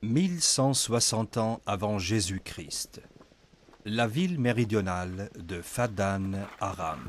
1160 ans avant Jésus-Christ. La ville méridionale de Fadan Aram.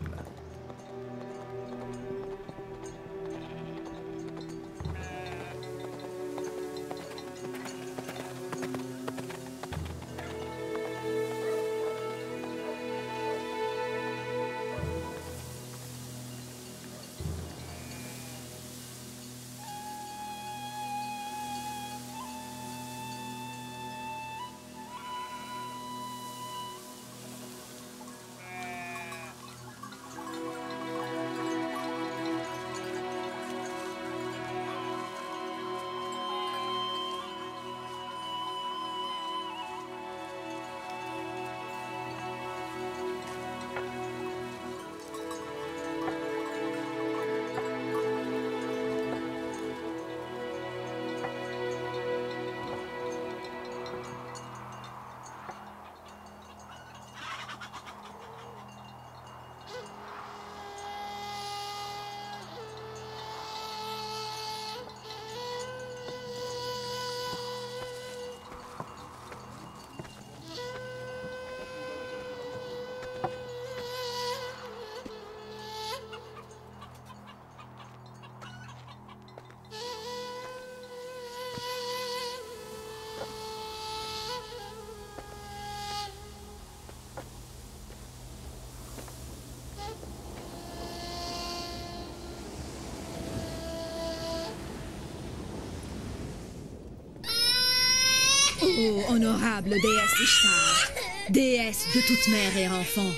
Ô honorable déesse Ishtar, déesse de toute mère et enfant,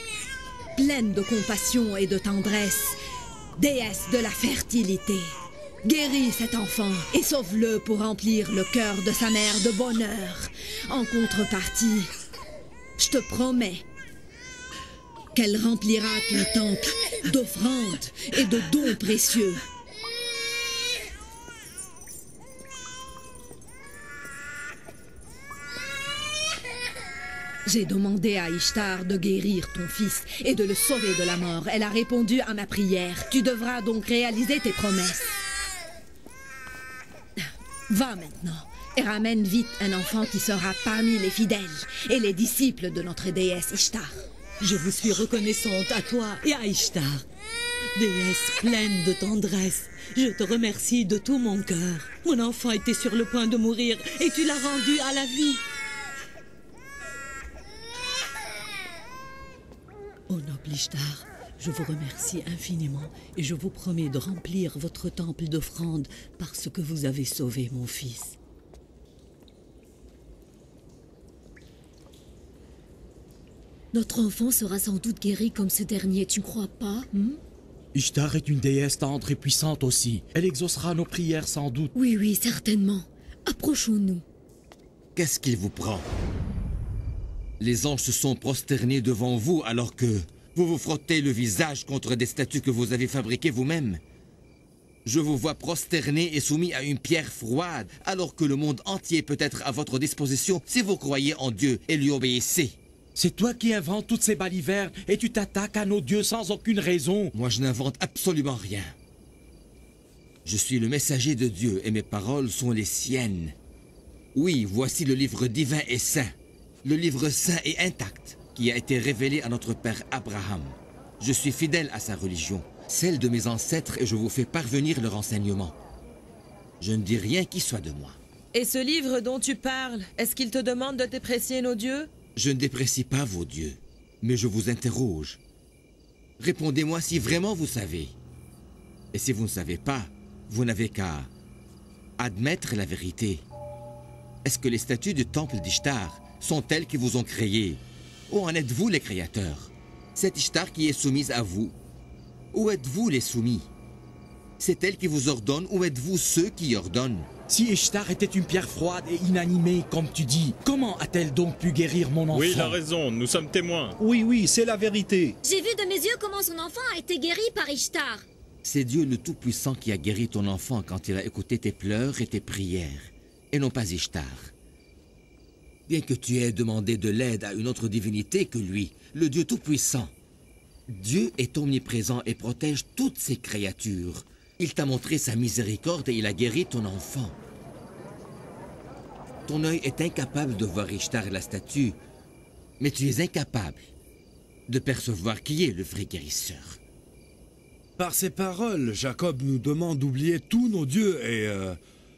pleine de compassion et de tendresse, déesse de la fertilité, guéris cet enfant et sauve-le pour remplir le cœur de sa mère de bonheur. En contrepartie, je te promets qu'elle remplira ton temple d'offrandes et de dons précieux. J'ai demandé à Ishtar de guérir ton fils et de le sauver de la mort. Elle a répondu à ma prière. Tu devras donc réaliser tes promesses. Va maintenant et ramène vite un enfant qui sera parmi les fidèles et les disciples de notre déesse Ishtar. Je vous suis reconnaissante à toi et à Ishtar. Déesse pleine de tendresse, je te remercie de tout mon cœur. Mon enfant était sur le point de mourir et tu l'as rendu à la vie. Ô noble Ishtar, je vous remercie infiniment et je vous promets de remplir votre temple d'offrandes parce que vous avez sauvé mon fils. Notre enfant sera sans doute guéri comme ce dernier, tu ne crois pas? Ishtar est une déesse tendre et puissante aussi. Elle exaucera nos prières sans doute. Oui, oui, certainement. Approchons-nous. Qu'est-ce qu'il vous prend? Les anges se sont prosternés devant vous alors que vous vous frottez le visage contre des statues que vous avez fabriquées vous-même. Je vous vois prosterné et soumis à une pierre froide alors que le monde entier peut être à votre disposition si vous croyez en Dieu et lui obéissez. C'est toi qui inventes toutes ces balivernes et tu t'attaques à nos dieux sans aucune raison. Moi, je n'invente absolument rien. Je suis le messager de Dieu et mes paroles sont les siennes. Oui, voici le livre divin et saint. Le livre saint et intact qui a été révélé à notre père Abraham. Je suis fidèle à sa religion, celle de mes ancêtres, et je vous fais parvenir leur enseignement. Je ne dis rien qui soit de moi. Et ce livre dont tu parles, est-ce qu'il te demande de déprécier nos dieux? Je ne déprécie pas vos dieux, mais je vous interroge. Répondez-moi si vraiment vous savez. Et si vous ne savez pas, vous n'avez qu'à admettre la vérité. Est-ce que les statues du temple d'Ishtar sont elles qui vous ont créé? Ou en êtes-vous les créateurs? C'est Ishtar qui est soumise à vous. Ou êtes-vous les soumis? C'est elle qui vous ordonne ou êtes-vous ceux qui ordonnent? Si Ishtar était une pierre froide et inanimée, comme tu dis, comment a-t-elle donc pu guérir mon enfant? Oui, il a raison, nous sommes témoins. Oui, c'est la vérité. J'ai vu de mes yeux comment son enfant a été guéri par Ishtar. C'est Dieu le Tout-Puissant qui a guéri ton enfant quand il a écouté tes pleurs et tes prières, et non pas Ishtar. Bien que tu aies demandé de l'aide à une autre divinité que lui, le Dieu Tout-Puissant, Dieu est omniprésent et protège toutes ses créatures. Il t'a montré sa miséricorde et il a guéri ton enfant. Ton œil est incapable de voir Ishtar et la statue, mais tu es incapable de percevoir qui est le vrai guérisseur. Par ces paroles, Jacob nous demande d'oublier tous nos dieux et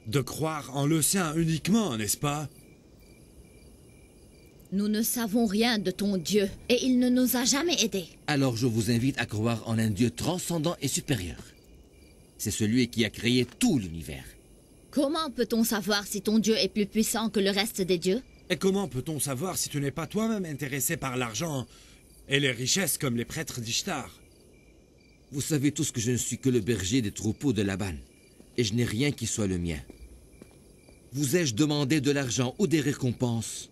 de croire en le sien uniquement, n'est-ce pas? Nous ne savons rien de ton Dieu, et il ne nous a jamais aidés. Alors je vous invite à croire en un Dieu transcendant et supérieur. C'est celui qui a créé tout l'univers. Comment peut-on savoir si ton Dieu est plus puissant que le reste des dieux? Et comment peut-on savoir si tu n'es pas toi-même intéressé par l'argent et les richesses comme les prêtres d'Ishtar? Vous savez tous que je ne suis que le berger des troupeaux de Laban, et je n'ai rien qui soit le mien. Vous ai-je demandé de l'argent ou des récompenses?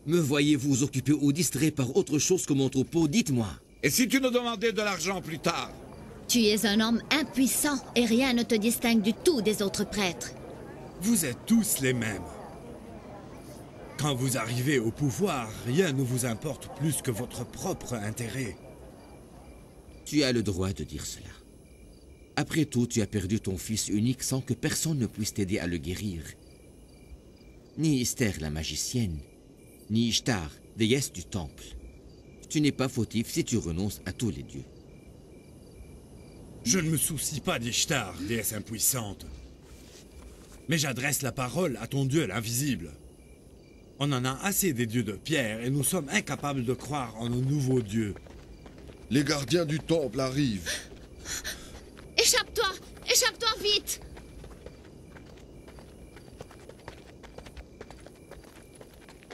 Me voyez-vous occupé ou distrait par autre chose que mon troupeau? Dites-moi. Et si tu nous demandais de l'argent plus tard? Tu es un homme impuissant, et rien ne te distingue du tout des autres prêtres. Vous êtes tous les mêmes. Quand vous arrivez au pouvoir, rien ne vous importe plus que votre propre intérêt. Tu as le droit de dire cela. Après tout, tu as perdu ton fils unique sans que personne ne puisse t'aider à le guérir. Ni Esther la magicienne, ni Ishtar, déesse du temple. Tu n'es pas fautif si tu renonces à tous les dieux. Je ne me soucie pas d'Ishtar, déesse impuissante. Mais j'adresse la parole à ton Dieu l'invisible. On en a assez des dieux de pierre et nous sommes incapables de croire en nos nouveaux dieux. Les gardiens du temple arrivent. Échappe-toi! Échappe-toi vite!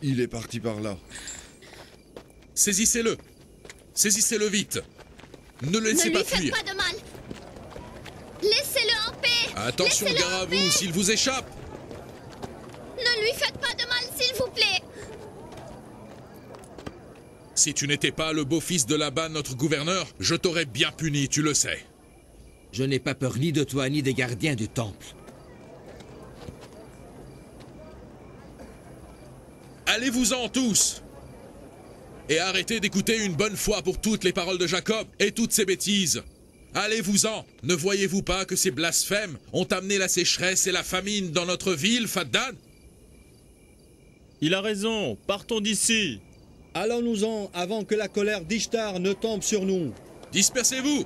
Il est parti par là. Saisissez-le! Saisissez-le vite! Ne le laissez pas fuir! Ne lui faites pas de mal! Laissez-le en paix! Attention, gare à vous, s'il vous échappe! Ne lui faites pas de mal, s'il vous plaît! Si tu n'étais pas le beau-fils de Laban, notre gouverneur, je t'aurais bien puni, tu le sais. Je n'ai pas peur ni de toi, ni des gardiens du temple. Allez-vous-en tous! Et arrêtez d'écouter une bonne fois pour toutes les paroles de Jacob et toutes ces bêtises. Allez-vous-en! Ne voyez-vous pas que ces blasphèmes ont amené la sécheresse et la famine dans notre ville, Faddan? Il a raison, partons d'ici. Allons-nous-en avant que la colère d'Ishtar ne tombe sur nous. Dispersez-vous!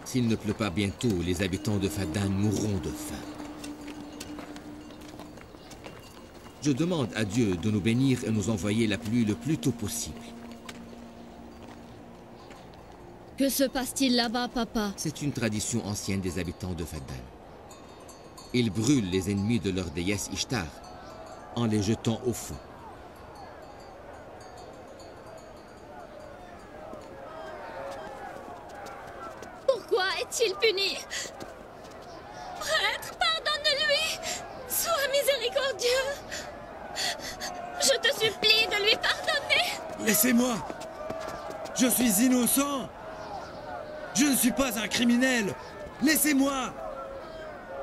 S'il ne pleut pas bientôt, les habitants de Faddan mourront de faim. Je demande à Dieu de nous bénir et nous envoyer la pluie le plus tôt possible. Que se passe-t-il là-bas, papa? C'est une tradition ancienne des habitants de Faddan. Ils brûlent les ennemis de leur déesse Ishtar en les jetant au feu. Pourquoi est-il puni? Prêtre, pardonne-lui! Sois miséricordieux! Je te supplie de lui pardonner! Laissez-moi! Je suis innocent! Je ne suis pas un criminel! Laissez-moi!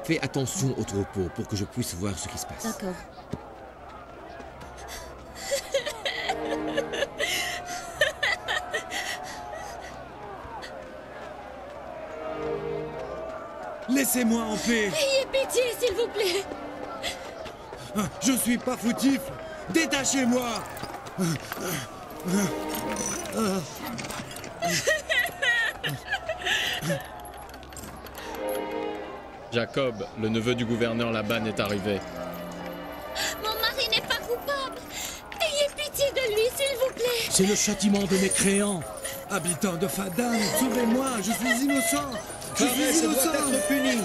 Fais attention au troupeau pour que je puisse voir ce qui se passe. D'accord. Laissez-moi en paix! Ayez pitié, s'il vous plaît! Je suis pas foutif! Détachez-moi! Jacob, le neveu du gouverneur Laban, est arrivé. Mon mari n'est pas coupable! Ayez pitié de lui, s'il vous plaît! C'est le châtiment de mes créants. Habitants de Fadan, sauvez-moi, je suis innocent. Je Pharès suis doit innocent. être puni.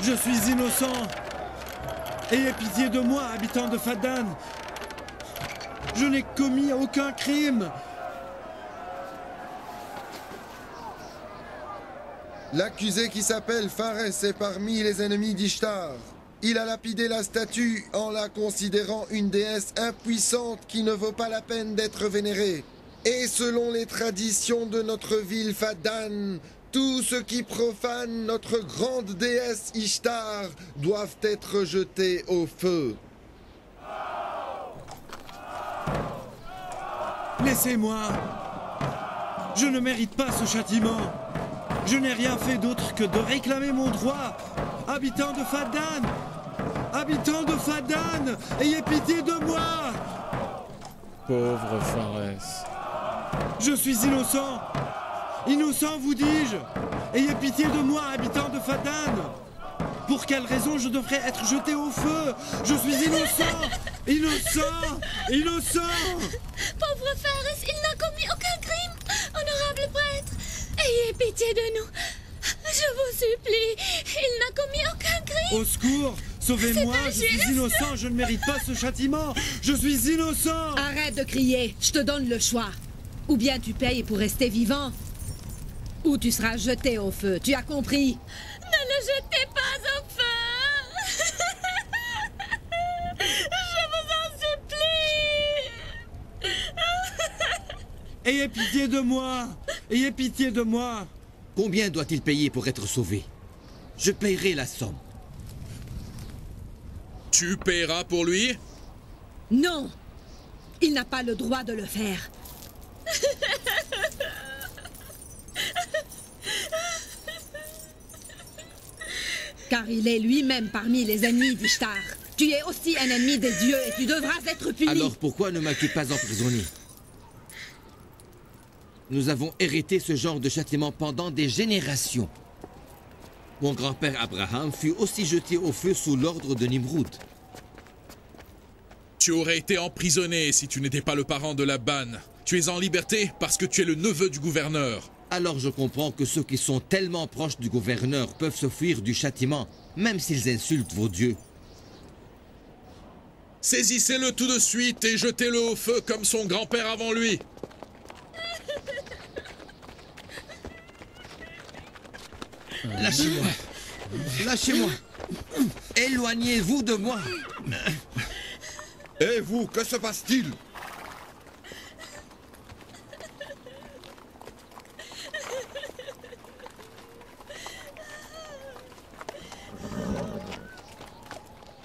Je suis innocent. Ayez pitié de moi, habitants de Fadan. Je n'ai commis aucun crime. L'accusé qui s'appelle Pharès est parmi les ennemis d'Ishtar. Il a lapidé la statue en la considérant une déesse impuissante qui ne vaut pas la peine d'être vénérée. Et selon les traditions de notre ville Fadan, tous ceux qui profanent notre grande déesse Ishtar doivent être jetés au feu. Laissez-moi. Je ne mérite pas ce châtiment. Je n'ai rien fait d'autre que de réclamer mon droit. Habitants de Fadan! Habitants de Fadan! Ayez pitié de moi! Pauvre Pharès. Je suis innocent! Innocent, vous dis-je! Ayez pitié de moi, habitants de Fadan! Pour quelle raison je devrais être jeté au feu? Je suis innocent! Innocent! Innocent! Pauvre Pharès, il n'a commis aucun crime! Honorable prêtre, ayez pitié de nous! Je vous supplie, il n'a commis aucun crime! Au secours! Sauvez-moi, je suis innocent, je ne mérite pas ce châtiment! Je suis innocent! Arrête de crier, je te donne le choix. Ou bien tu payes pour rester vivant, ou tu seras jeté au feu, tu as compris? Ne le jetez pas au feu! Je vous en supplie! Ayez pitié de moi! Ayez pitié de moi! Combien doit-il payer pour être sauvé? Je paierai la somme. Tu paieras pour lui? Non! Il n'a pas le droit de le faire. Car il est lui-même parmi les ennemis d'Ishtar. Tu es aussi un ennemi des dieux et tu devras être puni. Alors pourquoi ne m'as-tu pas emprisonné? Nous avons hérité ce genre de châtiment pendant des générations. Mon grand-père Abraham fut aussi jeté au feu sous l'ordre de Nimrod. Tu aurais été emprisonné si tu n'étais pas le parent de Laban. Tu es en liberté parce que tu es le neveu du gouverneur. Alors je comprends que ceux qui sont tellement proches du gouverneur peuvent se fuir du châtiment, même s'ils insultent vos dieux. Saisissez-le tout de suite et jetez-le au feu comme son grand-père avant lui. Lâchez-moi. Lâchez-moi. Éloignez-vous de moi. Et vous, que se passe-t-il?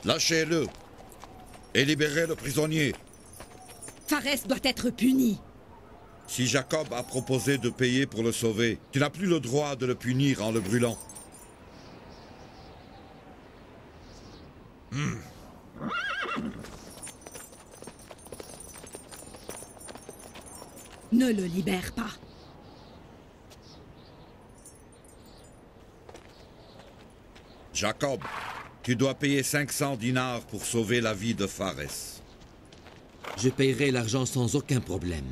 Lâchez-le et libérez le prisonnier. Pharès doit être puni. Si Jacob a proposé de payer pour le sauver, tu n'as plus le droit de le punir en le brûlant. Ne le libère pas. Jacob, tu dois payer 500 dinars pour sauver la vie de Pharès. Je paierai l'argent sans aucun problème.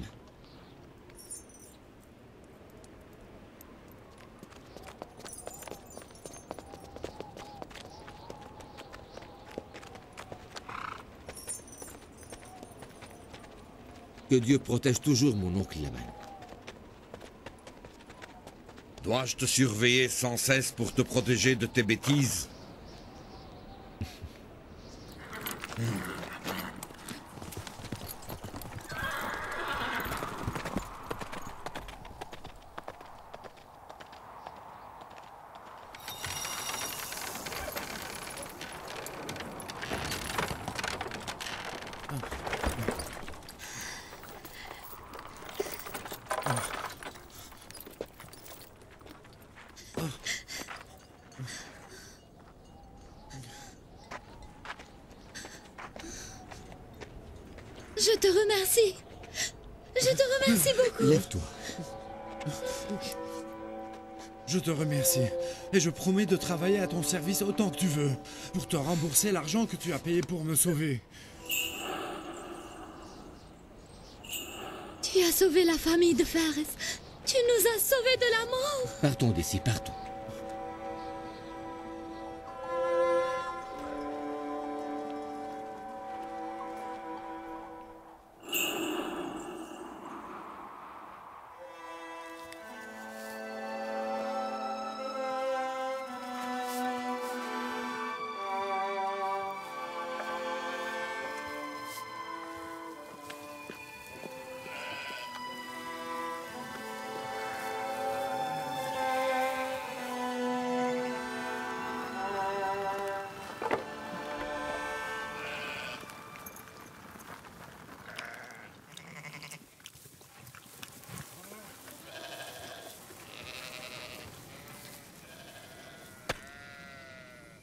Que Dieu protège toujours mon oncle Laban. Dois-je te surveiller sans cesse pour te protéger de tes bêtises? Je te remercie. Je te remercie beaucoup. Lève-toi. Je te remercie. Et je promets de travailler à ton service autant que tu veux, pour te rembourser l'argent que tu as payé pour me sauver. Tu as sauvé la famille de Fares. Tu nous as sauvés de la mort. Partons d'ici, partons.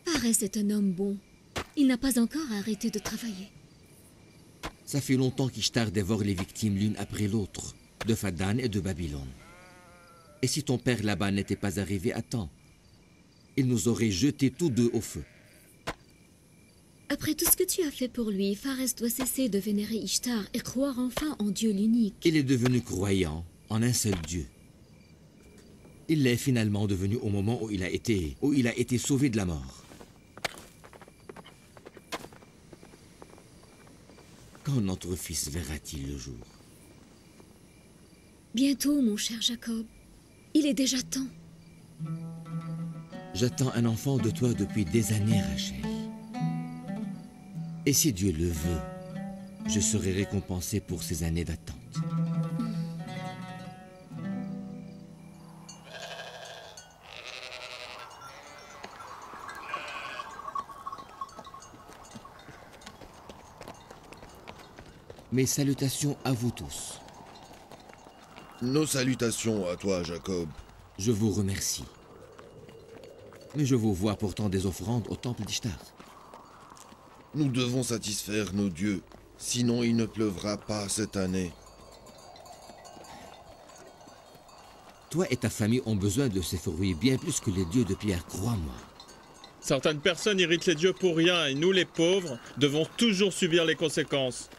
Fares est un homme bon. Il n'a pas encore arrêté de travailler. Ça fait longtemps qu'Ishtar dévore les victimes l'une après l'autre, de Fadan et de Babylone. Et si ton père là-bas n'était pas arrivé à temps, il nous aurait jetés tous deux au feu. Après tout ce que tu as fait pour lui, Fares doit cesser de vénérer Ishtar et croire enfin en Dieu l'unique. Il est devenu croyant en un seul Dieu. Il l'est finalement devenu au moment où il a été sauvé de la mort. Quand notre fils verra-t-il le jour? Bientôt, mon cher Jacob. Il est déjà temps. J'attends un enfant de toi depuis des années, Rachel. Et si Dieu le veut, je serai récompensé pour ces années d'attente. Mes salutations à vous tous. Nos salutations à toi, Jacob. Je vous remercie. Mais je vous vois pourtant des offrandes au temple d'Ishtar. Nous devons satisfaire nos dieux, sinon il ne pleuvra pas cette année. Toi et ta famille ont besoin de ces fruits bien plus que les dieux de pierre, crois-moi. Certaines personnes irritent les dieux pour rien et nous, les pauvres, devons toujours subir les conséquences.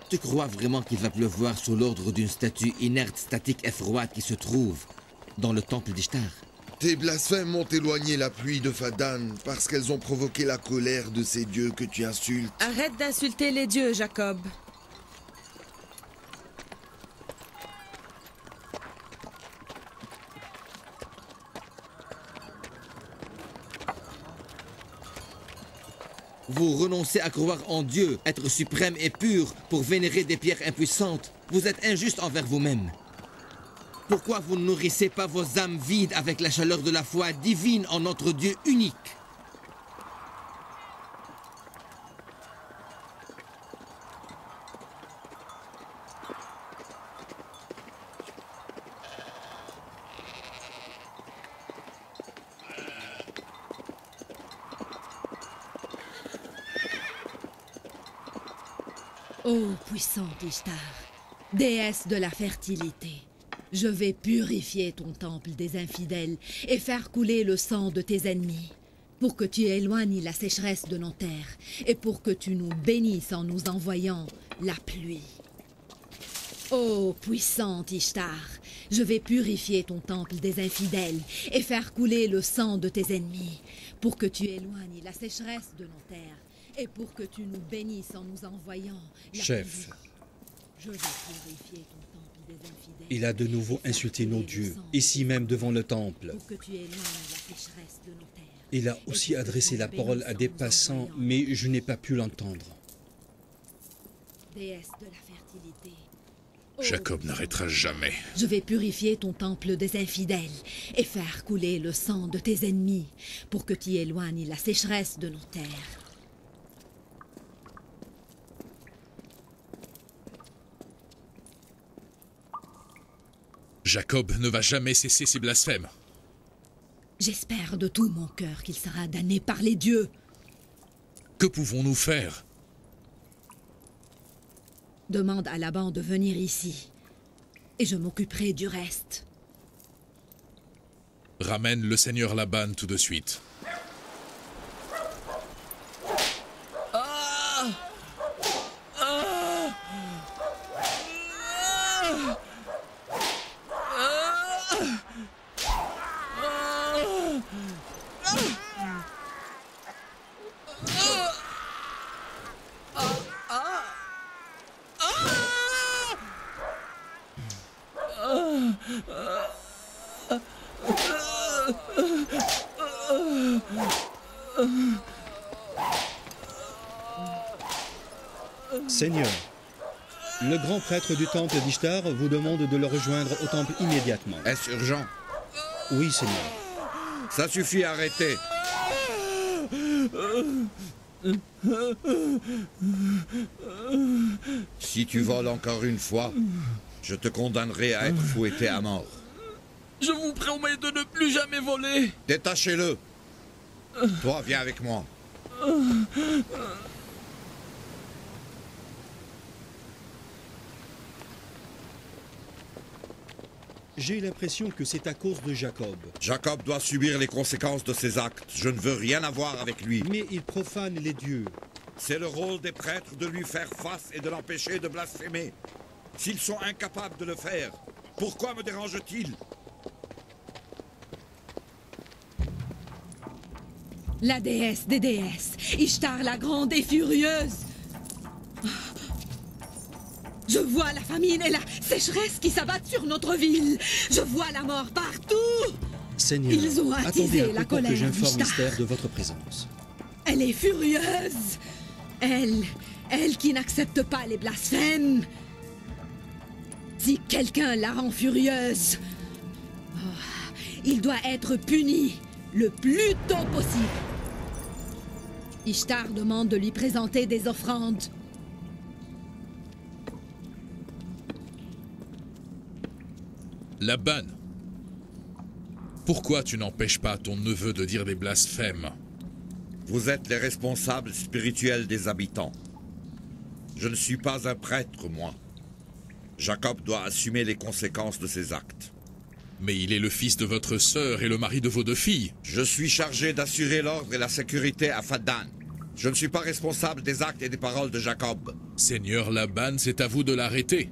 Tu crois vraiment qu'il va pleuvoir sous l'ordre d'une statue inerte, statique et froide qui se trouve dans le temple d'Ishtar? Tes blasphèmes ont éloigné la pluie de Fadan parce qu'elles ont provoqué la colère de ces dieux que tu insultes. Arrête d'insulter les dieux, Jacob. Vous renoncez à croire en Dieu, être suprême et pur, pour vénérer des pierres impuissantes. Vous êtes injuste envers vous-même. Pourquoi vous ne nourrissez pas vos âmes vides avec la chaleur de la foi divine en notre Dieu unique? Ô puissante Ishtar, déesse de la fertilité, je vais purifier ton temple des infidèles et faire couler le sang de tes ennemis, pour que tu éloignes la sécheresse de nos terres et pour que tu nous bénisses en nous envoyant la pluie. Ô puissante Ishtar, je vais purifier ton temple des infidèles et faire couler le sang de tes ennemis, pour que tu éloignes la sécheresse de nos terres et pour que tu nous bénisses en nous envoyant la Chef, pluie. Je vais purifier ton temple des infidèles. il a de nouveau insulté nos dieux, ici même devant le temple. Pour que tu éloignes la sécheresse de nos terres. Il a aussi adressé la parole à des passants, mais je n'ai pas pu l'entendre. Déesse de la fertilité. Jacob n'arrêtera jamais. Je vais purifier ton temple des infidèles et faire couler le sang de tes ennemis pour que tu éloignes la sécheresse de nos terres. Jacob ne va jamais cesser ses blasphèmes. J'espère de tout mon cœur qu'il sera damné par les dieux. Que pouvons-nous faire? Demande à Laban de venir ici. Et je m'occuperai du reste. Ramène le seigneur Laban tout de suite. Seigneur, le grand prêtre du temple d'Ishtar vous demande de le rejoindre au temple immédiatement. Est-ce urgent? Oui, Seigneur. Ça suffit, arrêtez. Si tu voles encore une fois, je te condamnerai à être fouetté à mort. Je vous promets de ne plus jamais voler. Détachez-le. Toi, viens avec moi. J'ai l'impression que c'est à cause de Jacob. Jacob doit subir les conséquences de ses actes. Je ne veux rien avoir avec lui. Mais il profane les dieux. C'est le rôle des prêtres de lui faire face et de l'empêcher de blasphémer. S'ils sont incapables de le faire, pourquoi me dérange-t-il? La déesse des déesses, Ishtar la grande et furieuse. Je vois la famine et la sécheresse qui s'abattent sur notre ville. Je vois la mort partout. Seigneur, ils ont attisé attendez un la peu pour colère que j'informe d'Ishtar. Esther de votre présence. Elle est furieuse. Elle qui n'accepte pas les blasphèmes. Si quelqu'un la rend furieuse, il doit être puni le plus tôt possible. Ishtar demande de lui présenter des offrandes. Laban, pourquoi tu n'empêches pas ton neveu de dire des blasphèmes? Vous êtes les responsables spirituels des habitants. Je ne suis pas un prêtre, moi. Jacob doit assumer les conséquences de ses actes. Mais il est le fils de votre sœur et le mari de vos deux filles. Je suis chargé d'assurer l'ordre et la sécurité à Faddan. Je ne suis pas responsable des actes et des paroles de Jacob. Seigneur Laban, c'est à vous de l'arrêter.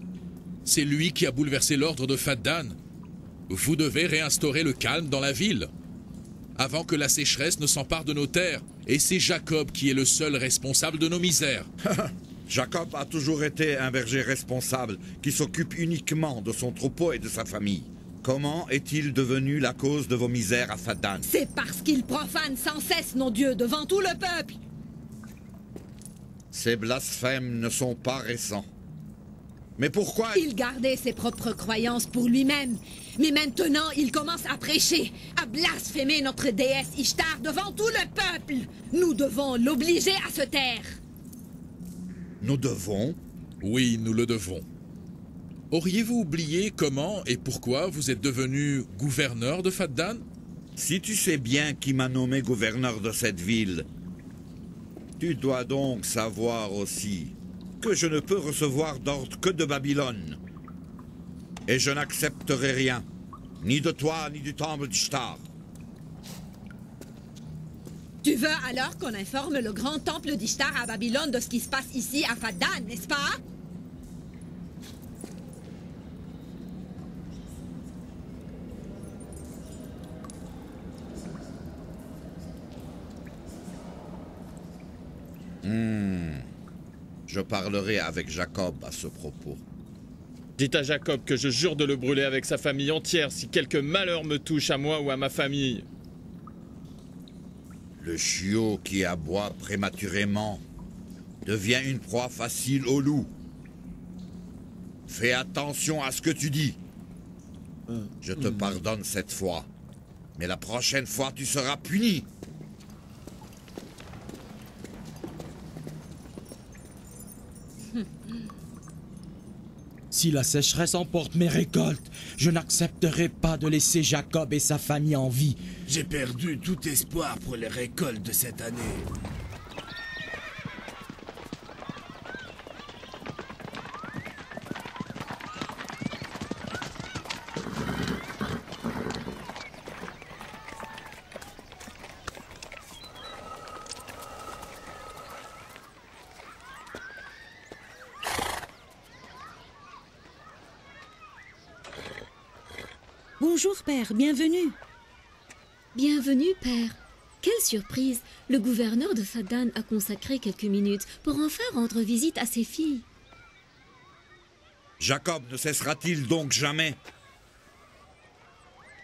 C'est lui qui a bouleversé l'ordre de Faddan. Vous devez réinstaurer le calme dans la ville, avant que la sécheresse ne s'empare de nos terres. Et c'est Jacob qui est le seul responsable de nos misères. Jacob a toujours été un berger responsable qui s'occupe uniquement de son troupeau et de sa famille. Comment est-il devenu la cause de vos misères à Faddan? C'est parce qu'il profane sans cesse nos dieux devant tout le peuple. Ces blasphèmes ne sont pas récents. Mais pourquoi... Il gardait ses propres croyances pour lui-même. Mais maintenant, il commence à prêcher, à blasphémer notre déesse Ishtar devant tout le peuple. Nous devons l'obliger à se taire. Nous devons? Oui, nous le devons. Auriez-vous oublié comment et pourquoi vous êtes devenu gouverneur de Faddan? Si tu sais bien qui m'a nommé gouverneur de cette ville, tu dois donc savoir aussi que je ne peux recevoir d'ordre que de Babylone. Et je n'accepterai rien, ni de toi, ni du temple d'Ishtar. Tu veux alors qu'on informe le grand temple d'Ishtar à Babylone de ce qui se passe ici à Faddan, n'est-ce pas? Je parlerai avec Jacob à ce propos. Dites à Jacob que je jure de le brûler avec sa famille entière si quelque malheur me touche à moi ou à ma famille. Le chiot qui aboie prématurément devient une proie facile au loup. Fais attention à ce que tu dis. Je te pardonne cette fois, mais la prochaine fois tu seras puni. Si la sécheresse emporte mes récoltes, je n'accepterai pas de laisser Jacob et sa famille en vie. J'ai perdu tout espoir pour les récoltes de cette année. Bonjour, père, bienvenue. Bienvenue, père. Quelle surprise! Le gouverneur de Fadan a consacré quelques minutes pour enfin rendre visite à ses filles. Jacob ne cessera-t-il donc jamais?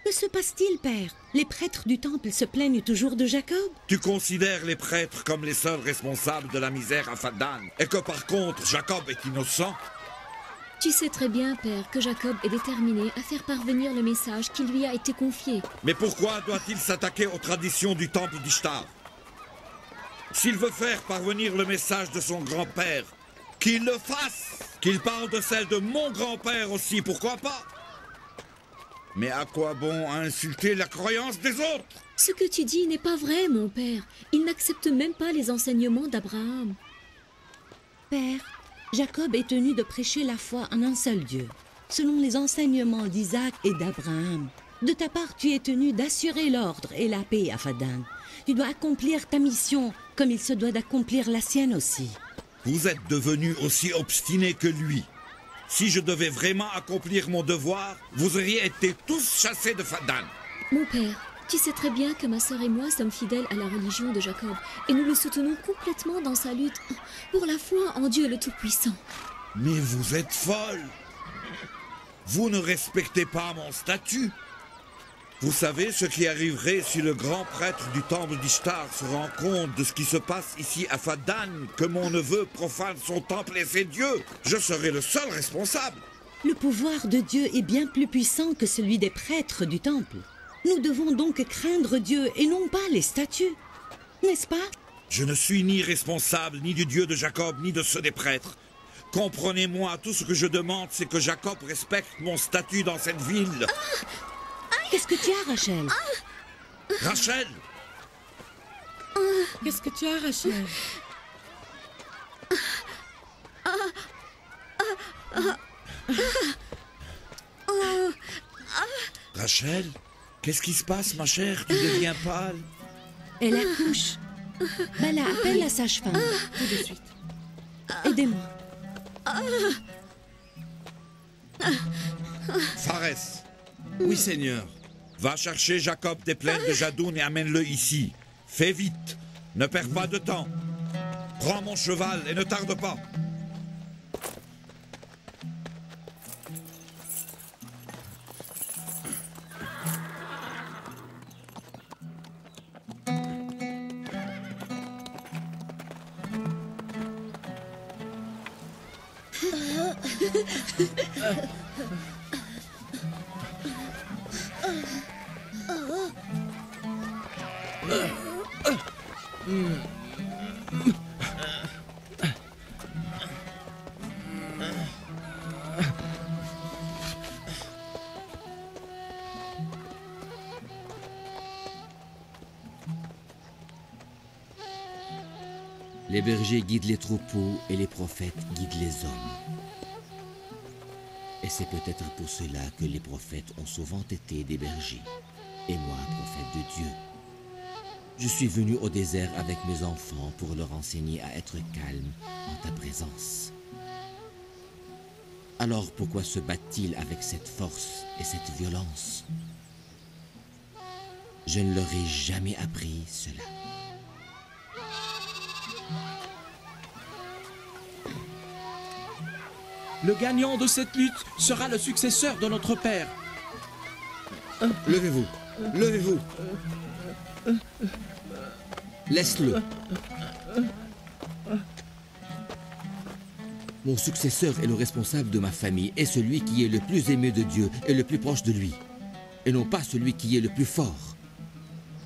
Que se passe-t-il, père? Les prêtres du temple se plaignent toujours de Jacob? Tu considères les prêtres comme les seuls responsables de la misère à Fadan, et que par contre Jacob est innocent? Tu sais très bien, père, que Jacob est déterminé à faire parvenir le message qui lui a été confié. Mais pourquoi doit-il s'attaquer aux traditions du temple d'Ishtar? S'il veut faire parvenir le message de son grand-père, qu'il le fasse! Qu'il parle de celle de mon grand-père aussi, pourquoi pas? Mais à quoi bon insulter la croyance des autres? Ce que tu dis n'est pas vrai, mon père. Il n'accepte même pas les enseignements d'Abraham. Père, Jacob est tenu de prêcher la foi en un seul Dieu, selon les enseignements d'Isaac et d'Abraham. De ta part, tu es tenu d'assurer l'ordre et la paix à Fadan. Tu dois accomplir ta mission comme il se doit d'accomplir la sienne aussi. Vous êtes devenu aussi obstiné que lui. Si je devais vraiment accomplir mon devoir, vous auriez été tous chassés de Fadan. Mon père, tu sais très bien que ma sœur et moi sommes fidèles à la religion de Jacob et nous le soutenons complètement dans sa lutte pour la foi en Dieu le Tout-Puissant. Mais vous êtes folle. Vous ne respectez pas mon statut. Vous savez ce qui arriverait si le grand prêtre du temple d'Ishtar se rend compte de ce qui se passe ici à Fadan, que mon neveu profane son temple et ses dieux? Je serai le seul responsable. Le pouvoir de Dieu est bien plus puissant que celui des prêtres du temple. Nous devons donc craindre Dieu et non pas les statues, n'est-ce pas? Je ne suis ni responsable ni du Dieu de Jacob, ni de ceux des prêtres. Comprenez-moi, tout ce que je demande, c'est que Jacob respecte mon statut dans cette ville. Qu'est-ce que tu as, Rachel? Rachel! Qu'est-ce que tu as, Rachel? Rachel, qu'est-ce qui se passe, ma chère? Tu deviens pâle. Elle accouche. Bala, appelle la sage-femme. Tout de suite. Aidez-moi. Pharès. Oui, Seigneur. Va chercher Jacob des plaines de Jadoun et amène-le ici. Fais vite. Ne perds pas de temps. Prends mon cheval et ne tarde pas. Les bergers guident les troupeaux et les prophètes guident les hommes. Et c'est peut-être pour cela que les prophètes ont souvent été des bergers, et moi, prophète de Dieu. Je suis venu au désert avec mes enfants pour leur enseigner à être calmes en ta présence. Alors pourquoi se battent-ils avec cette force et cette violence? Je ne leur ai jamais appris cela. Le gagnant de cette lutte sera le successeur de notre père. Levez-vous, levez-vous. Laisse-le. Mon successeur est le responsable de ma famille et celui qui est le plus aimé de Dieu et le plus proche de lui, et non pas celui qui est le plus fort.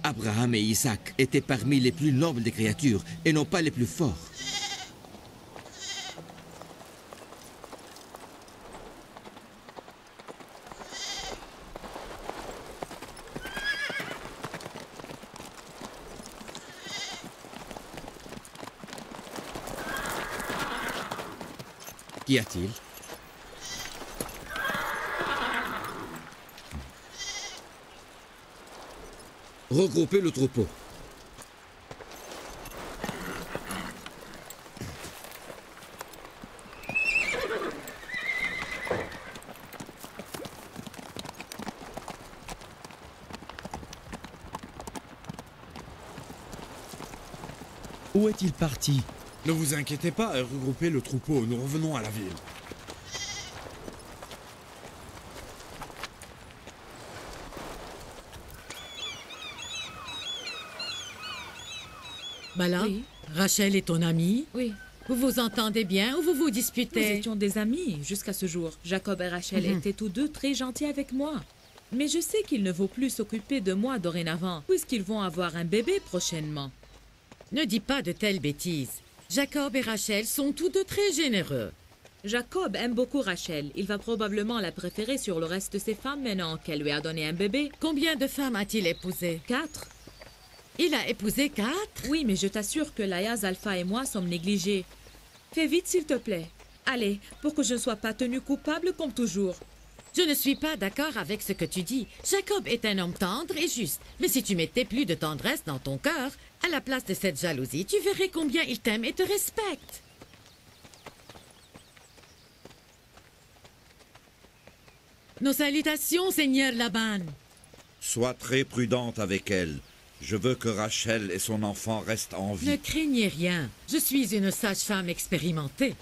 Abraham et Isaac étaient parmi les plus nobles des créatures et non pas les plus forts. Qu'y a-t-il? Regroupez le troupeau. Où est-il parti? Ne vous inquiétez pas et regroupez le troupeau, nous revenons à la ville. Bala, Oui. Rachel est ton amie? Oui. Vous vous entendez bien ou vous vous Nous disputez? étions des amis jusqu'à ce jour. Jacob et Rachel étaient tous deux très gentils avec moi. Mais je sais qu'il ne vaut plus s'occuper de moi dorénavant, puisqu'ils vont avoir un bébé prochainement. Ne dis pas de telles bêtises. Jacob et Rachel sont tous deux très généreux. Jacob aime beaucoup Rachel. Il va probablement la préférer sur le reste de ses femmes maintenant qu'elle lui a donné un bébé. Combien de femmes a-t-il épousé? 4. Il a épousé 4? Oui, mais je t'assure que Laïa, Alpha et moi sommes négligés. Fais vite, s'il te plaît. Allez, pour que je ne sois pas tenue coupable comme toujours. Je ne suis pas d'accord avec ce que tu dis. Jacob est un homme tendre et juste. Mais si tu mettais plus de tendresse dans ton cœur, à la place de cette jalousie, tu verrais combien il t'aime et te respecte. Nos salutations, Seigneur Laban. Sois très prudente avec elle. Je veux que Rachel et son enfant restent en vie. Ne craignez rien. Je suis une sage-femme expérimentée.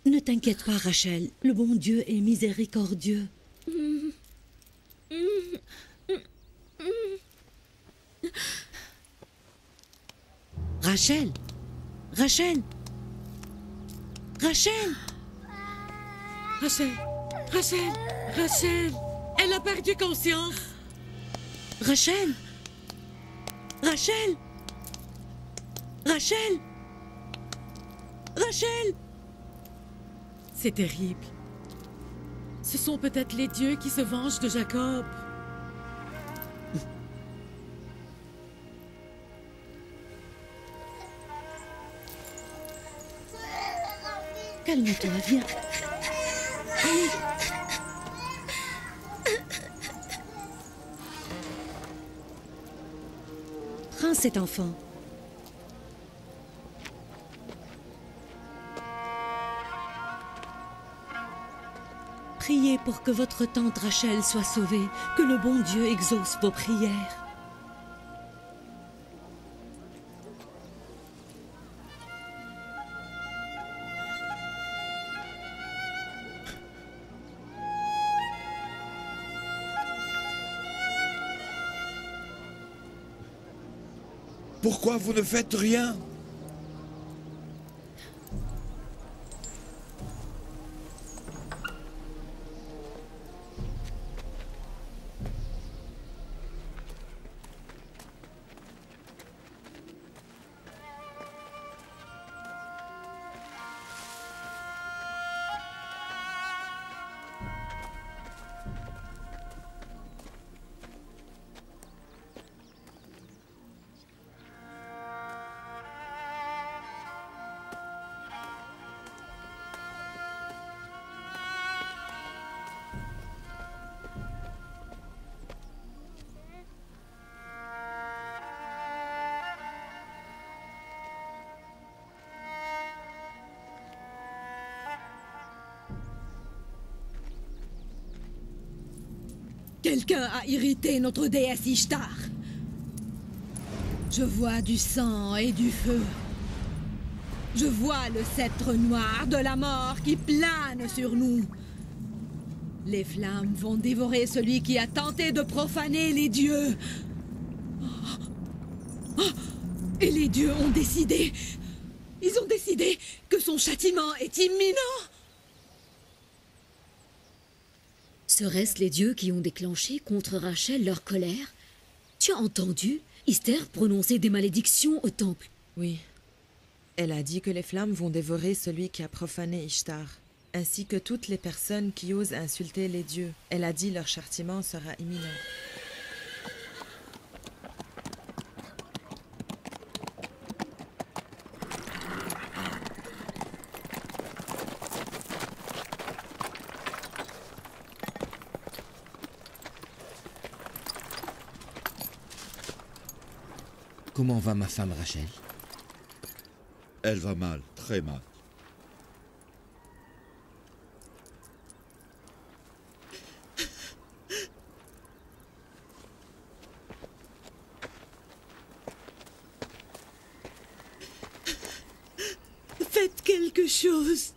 Ne t'inquiète pas, Rachel. Le bon Dieu est miséricordieux. Rachel! Rachel! Rachel! Rachel! Rachel! Rachel! Elle a perdu conscience! Rachel! Rachel! Rachel! Rachel! C'est terrible. Ce sont peut-être les dieux qui se vengent de Jacob. Calme-toi, viens. Allez. Prends cet enfant. Priez pour que votre tante Rachel soit sauvée, que le bon Dieu exauce vos prières. Pourquoi vous ne faites rien? Quelqu'un a irrité notre déesse Ishtar. Je vois du sang et du feu. Je vois le sceptre noir de la mort qui plane sur nous. Les flammes vont dévorer celui qui a tenté de profaner les dieux. Et les dieux ont décidé... Ils ont décidé que son châtiment est imminent. Seraient-ce les dieux qui ont déclenché contre Rachel leur colère? Tu as entendu Esther prononcer des malédictions au temple? Oui. Elle a dit que les flammes vont dévorer celui qui a profané Ishtar. ainsi que toutes les personnes qui osent insulter les dieux. Elle a dit leur châtiment sera imminent. Comment va ma femme Rachel? Elle va mal, très mal. Faites quelque chose.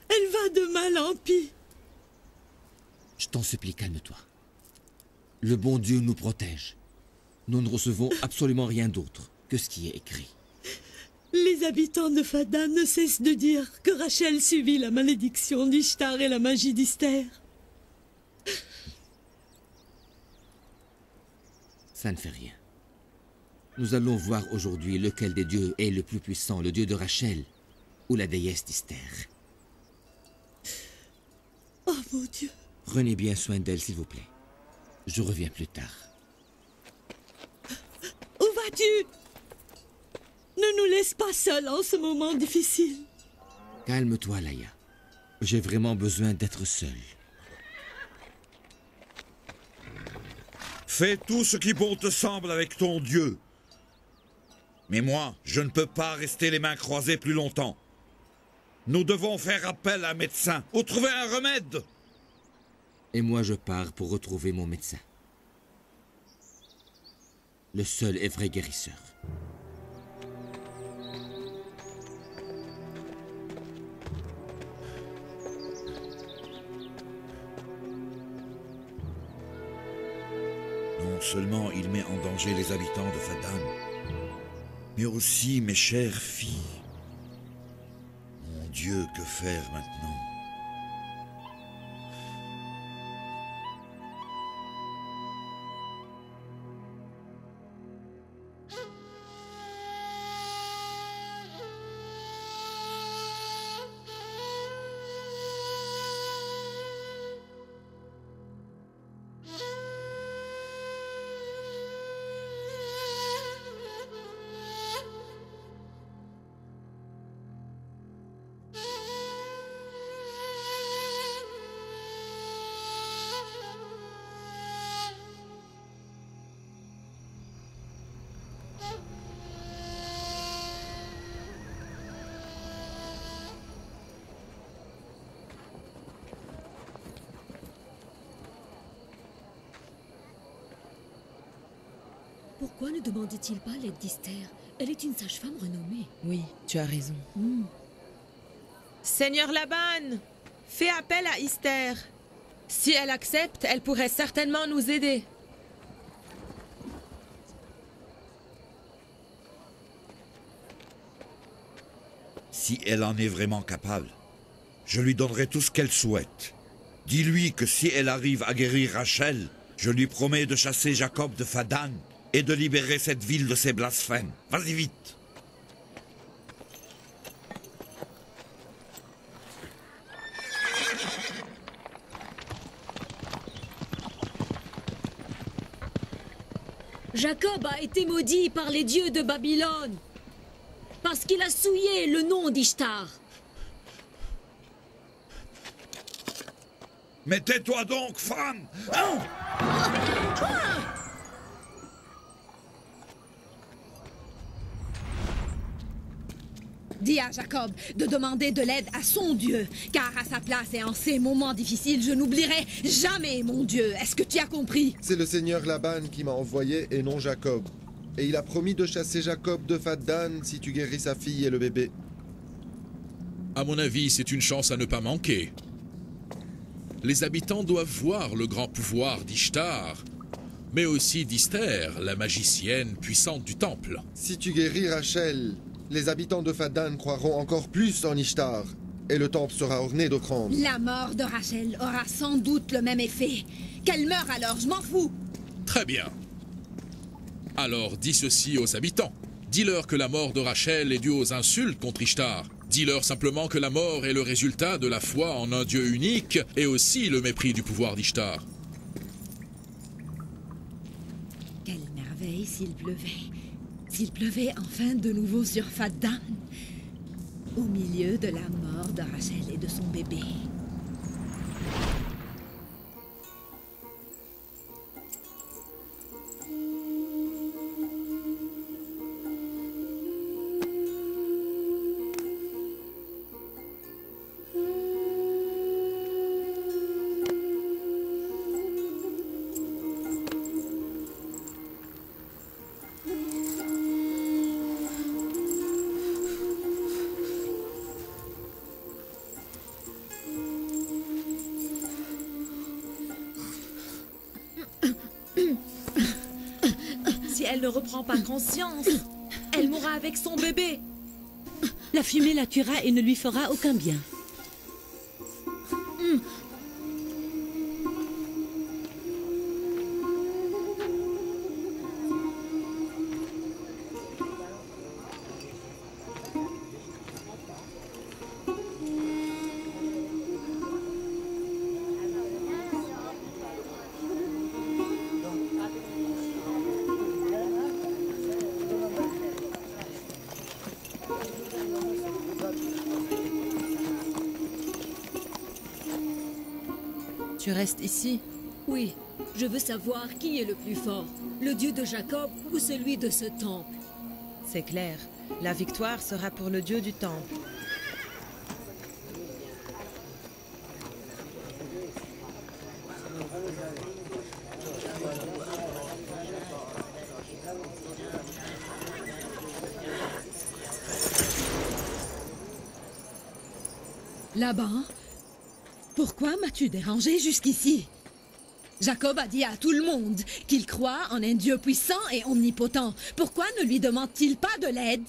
Elle va de mal en pis. Je t'en supplie, calme-toi. Le bon Dieu nous protège. Nous ne recevons absolument rien d'autre que ce qui est écrit. Les habitants de Fadan ne cessent de dire que Rachel subit la malédiction d'Ishtar et la magie d'Isther. Ça ne fait rien. Nous allons voir aujourd'hui lequel des dieux est le plus puissant, le dieu de Rachel ou la déesse d'Isther. Oh mon Dieu! Prenez bien soin d'elle, s'il vous plaît. Je reviens plus tard. Où vas-tu? Ne nous laisse pas seuls en ce moment difficile. Calme-toi, Laïa. J'ai vraiment besoin d'être seul. Fais tout ce qui bon te semble avec ton Dieu. Mais moi, je ne peux pas rester les mains croisées plus longtemps. Nous devons faire appel à un médecin ou trouver un remède. Et moi, je pars pour retrouver mon médecin. Le seul et vrai guérisseur. Non seulement il met en danger les habitants de Fadan, mais aussi mes chères filles. Mon Dieu, que faire maintenant? Pourquoi ne demande-t-il pas l'aide d'Esther? Elle est une sage-femme renommée. Oui, tu as raison. Seigneur Laban, fais appel à Esther. Si elle accepte, elle pourrait certainement nous aider. Si elle en est vraiment capable, je lui donnerai tout ce qu'elle souhaite. Dis-lui que si elle arrive à guérir Rachel, je lui promets de chasser Jacob de Fadan et de libérer cette ville de ses blasphèmes. Vas-y vite. Jacob a été maudit par les dieux de Babylone parce qu'il a souillé le nom d'Ishtar. Mais tais-toi donc, femme! Dis à Jacob de demander de l'aide à son Dieu, car à sa place et en ces moments difficiles, je n'oublierai jamais mon Dieu. Est-ce que tu as compris? C'est le seigneur Laban qui m'a envoyé et non Jacob. Et il a promis de chasser Jacob de Fadan si tu guéris sa fille et le bébé. À mon avis, c'est une chance à ne pas manquer. Les habitants doivent voir le grand pouvoir d'Ishtar, mais aussi d'Esther, la magicienne puissante du temple. Si tu guéris Rachel, les habitants de Fadan croiront encore plus en Ishtar, et le temple sera orné d'offrandes. La mort de Rachel aura sans doute le même effet. Qu'elle meure alors, je m'en fous. Très bien. Alors dis ceci aux habitants. Dis-leur que la mort de Rachel est due aux insultes contre Ishtar. Dis-leur simplement que la mort est le résultat de la foi en un Dieu unique et aussi le mépris du pouvoir d'Ishtar. Quelle merveille s'il pleuvait. S'il pleuvait enfin de nouveau sur Faddan, au milieu de la mort de Rachel et de son bébé. Si elle ne reprend pas conscience, elle mourra avec son bébé. La fumée la tuera et ne lui fera aucun bien. Tu restes ici? Oui, je veux savoir qui est le plus fort, le Dieu de Jacob ou celui de ce temple. C'est clair, la victoire sera pour le Dieu du temple. Laban, pourquoi m'as-tu dérangé jusqu'ici? Jacob a dit à tout le monde qu'il croit en un Dieu puissant et omnipotent. Pourquoi ne lui demande-t-il pas de l'aide?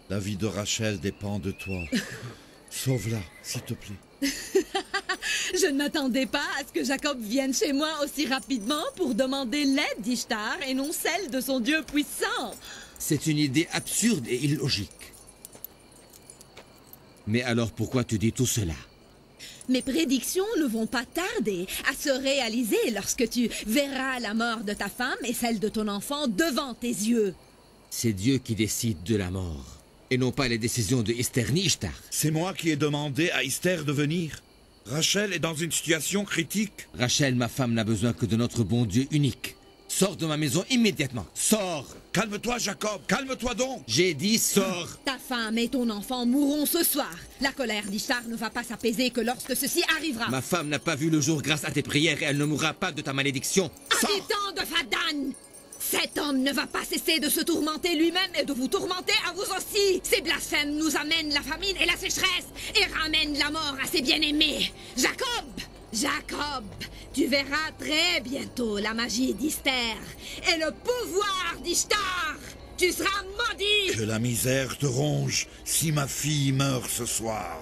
La vie de Rachel dépend de toi. Sauve-la, s'il te plaît. Je ne m'attendais pas à ce que Jacob vienne chez moi aussi rapidement pour demander l'aide d'Ishtar et non celle de son Dieu puissant. C'est une idée absurde et illogique. Mais alors pourquoi tu dis tout cela? Mes prédictions ne vont pas tarder à se réaliser lorsque tu verras la mort de ta femme et celle de ton enfant devant tes yeux. C'est Dieu qui décide de la mort, et non pas les décisions de Esther ni Ishtar. C'est moi qui ai demandé à Esther de venir. Rachel est dans une situation critique. Rachel, ma femme, n'a besoin que de notre bon Dieu unique. Sors de ma maison immédiatement. Sors! Calme-toi, Jacob. Calme-toi donc. J'ai dit sors. Ta femme et ton enfant mourront ce soir. La colère d'Ishtar ne va pas s'apaiser que lorsque ceci arrivera. Ma femme n'a pas vu le jour grâce à tes prières et elle ne mourra pas de ta malédiction. Habitants de Faddan, cet homme ne va pas cesser de se tourmenter lui-même et de vous tourmenter à vous aussi. Ces blasphèmes nous amènent la famine et la sécheresse et ramènent la mort à ses bien-aimés. Jacob, tu verras très bientôt la magie d'Esther et le pouvoir d'Ishtar. Tu seras maudit. Que la misère te ronge si ma fille meurt ce soir.